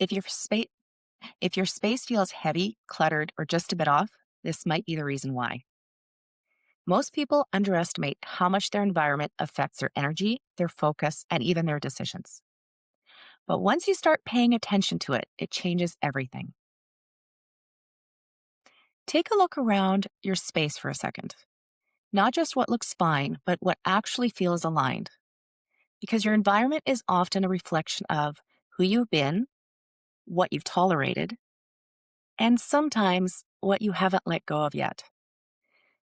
If your space if your space feels heavy, cluttered, or just a bit off, this might be the reason why. Most people underestimate how much their environment affects their energy, their focus, and even their decisions. But once you start paying attention to it, it changes everything. Take a look around your space for a second. Not just what looks fine, but what actually feels aligned. Because your environment is often a reflection of who you've been, what you've tolerated, and sometimes what you haven't let go of yet.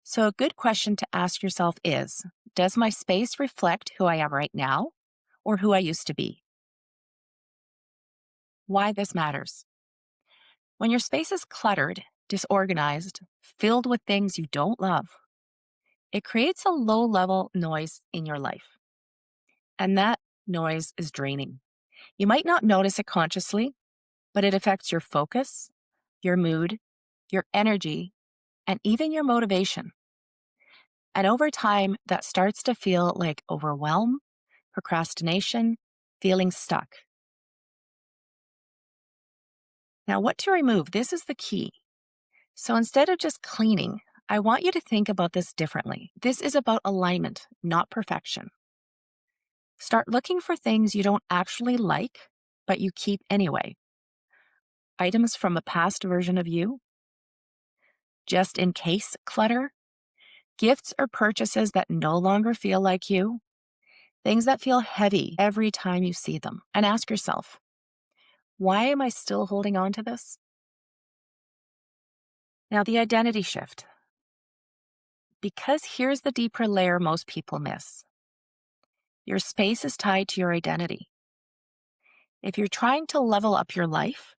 So, a good question to ask yourself is, does my space reflect who I am right now or who I used to be? Why this matters. When your space is cluttered, disorganized, filled with things you don't love, it creates a low level noise in your life. And that noise is draining. You might not notice it consciously, but it affects your focus, your mood, your energy, and even your motivation. And over time, that starts to feel like overwhelm, procrastination, feeling stuck. Now, what to remove? This is the key. So instead of just cleaning, I want you to think about this differently. This is about alignment, not perfection. Start looking for things you don't actually like, but you keep anyway. Items from a past version of you, just in case clutter, gifts or purchases that no longer feel like you, things that feel heavy every time you see them. And ask yourself, why am I still holding on to this? Now, the identity shift. Because here's the deeper layer most people miss. Your space is tied to your identity. If you're trying to level up your life,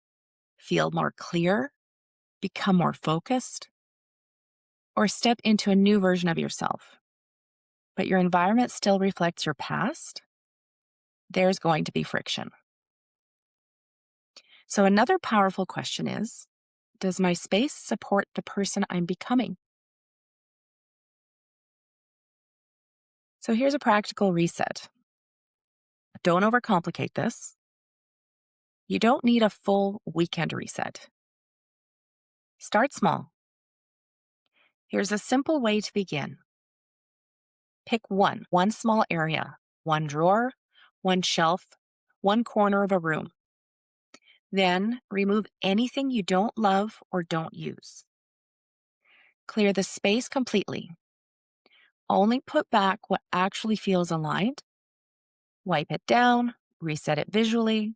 feel more clear, become more focused, or step into a new version of yourself, but your environment still reflects your past, there's going to be friction. So, another powerful question is, does my space support the person I'm becoming? So, here's a practical reset. Don't overcomplicate this. You don't need a full weekend reset. Start small. Here's a simple way to begin. Pick one small area, one drawer, one shelf, one corner of a room. Then remove anything you don't love or don't use. Clear the space completely. Only put back what actually feels aligned. Wipe it down, reset it visually,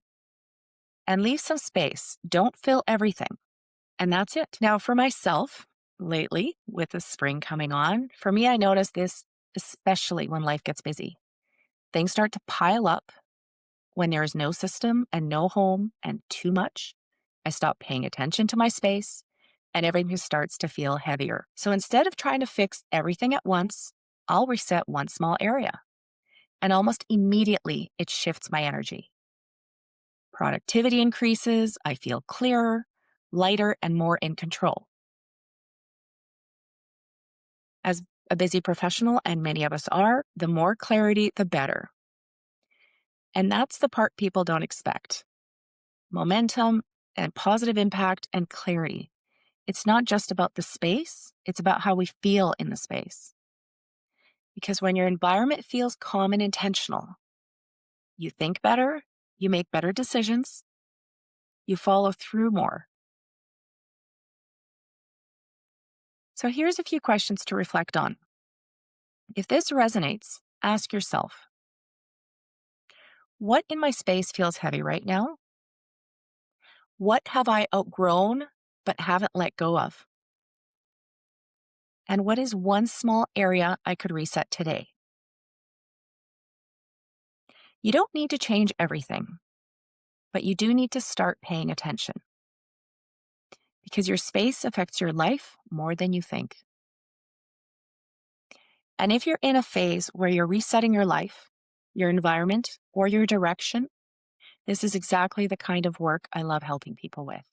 and leave some space. Don't fill everything. And that's it. Now, for myself, lately, with the spring coming on, for me, I notice this especially when life gets busy. Things start to pile up when there is no system and no home and too much. I stop paying attention to my space and everything starts to feel heavier. So instead of trying to fix everything at once, I'll reset one small area. And almost immediately, it shifts my energy. Productivity increases, I feel clearer, lighter, and more in control. As a busy professional, and many of us are, the more clarity, the better. And that's the part people don't expect. Momentum and positive impact and clarity. It's not just about the space, it's about how we feel in the space. Because when your environment feels calm and intentional, you think better, you make better decisions, you follow through more. So here's a few questions to reflect on. If this resonates, ask yourself, what in my space feels heavy right now? What have I outgrown but haven't let go of? And what is one small area I could reset today? You don't need to change everything, but you do need to start paying attention because your space affects your life more than you think. And if you're in a phase where you're resetting your life, your environment, or your direction, this is exactly the kind of work I love helping people with.